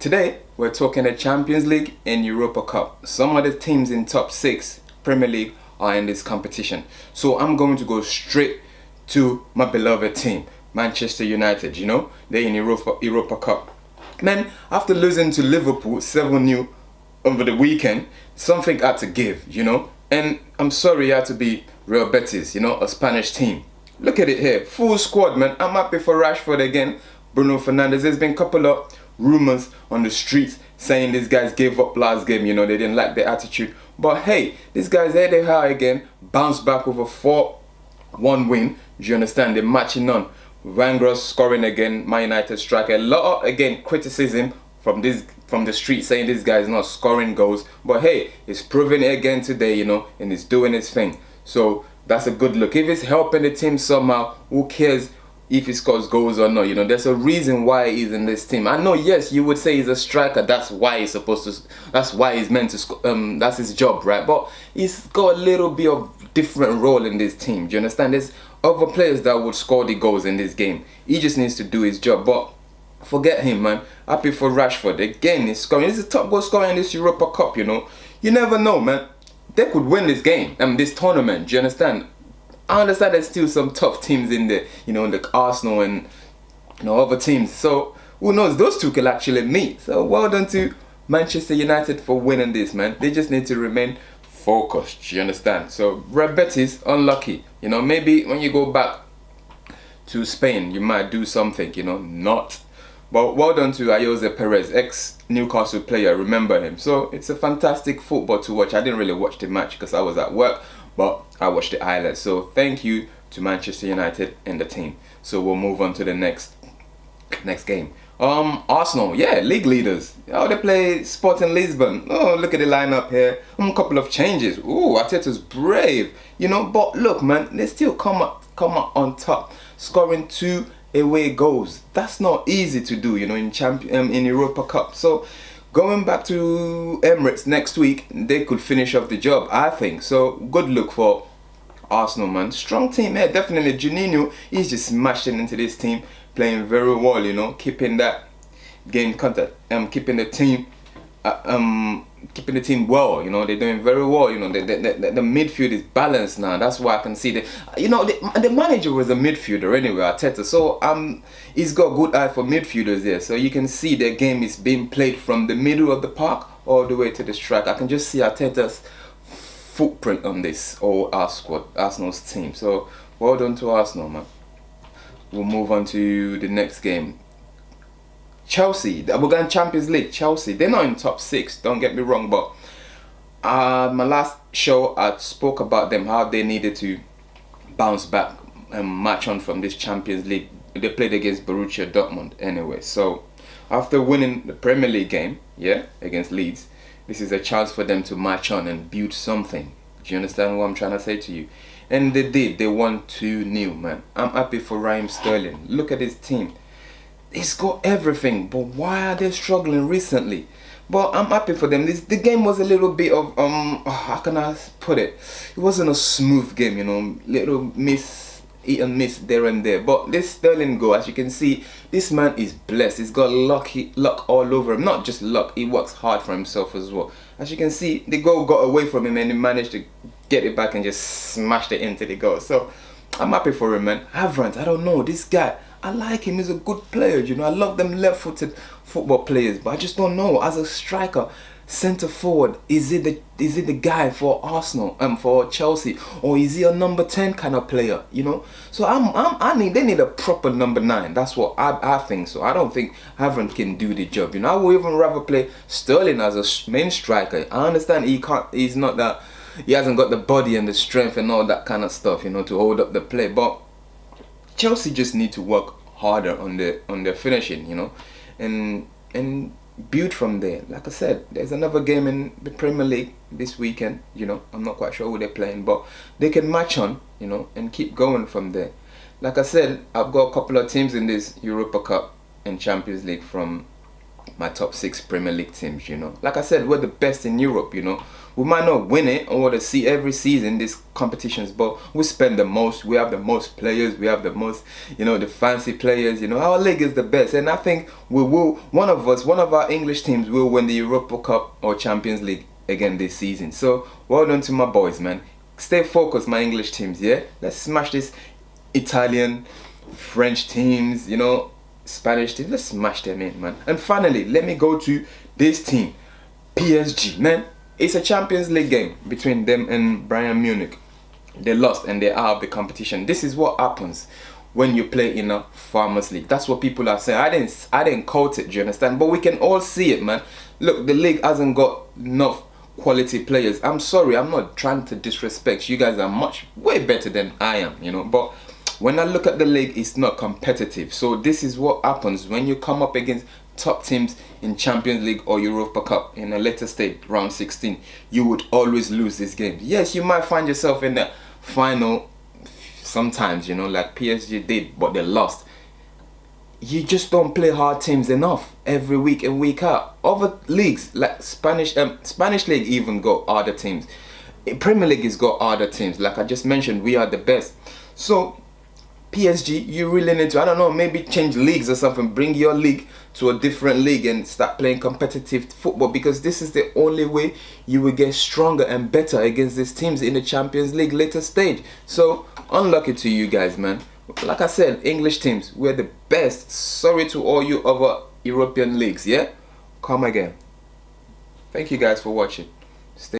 Today, we're talking the Champions League and Europa Cup. Some of the teams in top 6 Premier League are in this competition. So I'm going to go straight to my beloved team, Manchester United. They're in Europa Cup. Man, after losing to Liverpool 7-0 over the weekend, something had to give, And I'm sorry it had to be Real Betis, a Spanish team. Look at it here, full squad, man. I'm happy for Rashford again. Bruno Fernandes. There's been a couple of rumors on the streets saying these guys gave up last game, they didn't like their attitude. But hey, these guys here they are again, bounced back with a 4-1 win. Do you understand? They're matching on. Wenger scoring again, Man United striker. A lot of, again, criticism from the street saying this guy is not scoring goals. But hey, he's proving it again today, and he's doing his thing. So that's a good look. If it's helping the team somehow, who cares if he scores goals or not? There's a reason why he's in this team. I know, yes, you would say he's a striker. That's why he's supposed to. That's why he's meant to score. That's his job, right? But he's got a little bit of different role in this team. Do you understand? There's other players that would score the goals in this game. He just needs to do his job. But forget him, man. Happy for Rashford. Again, he's scoring. He's the top goal scorer in this Europa Cup. You never know, man. They could win this game, this tournament. Do you understand? I understand there's still some tough teams in there, like Arsenal and other teams. So who knows? Those two could actually meet. So well done to Manchester United for winning this, man. They just need to remain focused. Do you understand? So Real Betis, unlucky. Maybe when you go back to Spain, you might do something. Not. But well done to Ayoze Perez, ex-Newcastle player. Remember him. So it's a fantastic football to watch. I didn't really watch the match because I was at work, but I watched the highlights. So thank you to Manchester United and the team. So we'll move on to the next game. Arsenal, yeah, league leaders. Oh, they play Sporting Lisbon. Oh, look at the lineup here. A couple of changes. Ooh, Arteta's brave. But look, man, they still come up on top, scoring 2 away goals. That's not easy to do, in Europa Cup. So going back to Emirates next week, they could finish off the job, I think. So good look for Arsenal, man. Strong team here, definitely. Juninho, he's just smashing into this team, playing very well, keeping that game contact, keeping the team well. They're doing very well. The midfield is balanced now. That's why I can see the manager was a midfielder anyway, Arteta. So he's got a good eye for midfielders there. So you can see the game is being played from the middle of the park all the way to the strike. I can just see Arteta's footprint on this Arsenal's team. So well done to Arsenal, man. We'll move on to the next game. Chelsea, we're going Champions League. Chelsea, they're not in top 6, don't get me wrong, but my last show I spoke about them, how they needed to bounce back and match on from this Champions League. They played against Borussia Dortmund anyway. So after winning the Premier League game, against Leeds, this is a chance for them to match on and build something. Do you understand what I'm trying to say to you? And they did. They won 2-0, man. I'm happy for Raheem Sterling. Look at his team. He's got everything, but why are they struggling recently? But I'm happy for them. The game was a little bit of how can I put it? It wasn't a smooth game, little hit and miss there and there. But this Sterling goal, as you can see, this man is blessed. He's got luck all over him. Not just luck, he works hard for himself as well. As you can see, the goal got away from him and he managed to get it back and just smashed it into the goal. So I'm happy for him, man. Havertz, I don't know, this guy, I like him. He's a good player, I love them left-footed football players, but I just don't know. As a striker, centre forward, is it the guy for Arsenal for Chelsea, or is he a number 10 kind of player? So they need a proper number 9. That's what I think. So I don't think Havertz can do the job. I would even rather play Sterling as a main striker. I understand he hasn't got the body and the strength and all that kind of stuff, to hold up the play, but Chelsea just need to work harder on their finishing, and build from there. Like I said, there's another game in the Premier League this weekend. I'm not quite sure who they're playing, but they can match on, and keep going from there. Like I said, I've got a couple of teams in this Europa Cup and Champions League from my top 6 Premier League teams, you know. Like I said, we're the best in Europe, you know. We might not win it or to see every season these competitions, but we spend the most, we have the most players, we have the most, you know, the fancy players, you know. Our league is the best, and I think we will, one of our English teams will win the Europa Cup or Champions League again this season. So well done to my boys, man. Stay focused, my English teams, yeah. Let's smash this Italian, French teams, you know, Spanish teams. Let's smash them in, man. And finally, let me go to this team, PSG, man. It's a Champions League game between them and Bayern Munich. They lost and they are out of the competition. This is what happens when you play in a Farmers League. That's what people are saying. I didn't quote it, do you understand? But we can all see it, man. Look, the league hasn't got enough quality players. I'm sorry, I'm not trying to disrespect. You guys are way better than I am, you know. But when I look at the league, it's not competitive. So this is what happens when you come up against top teams in Champions League or Europa Cup in a later stage, round 16. You would always lose this game. Yes, you might find yourself in the final sometimes, you know, like PSG did, but they lost. You just don't play hard teams enough every week and week out. Other leagues like Spanish league even got harder teams. Premier League has got harder teams. Like I just mentioned, we are the best. So PSG, you really need to, I don't know, maybe change leagues or something. Bring your league to a different league and start playing competitive football, because this is the only way you will get stronger and better against these teams in the Champions League later stage. So unlucky to you guys, man. Like I said, English teams, we're the best. Sorry to all you other European leagues, yeah? Come again. Thank you guys for watching.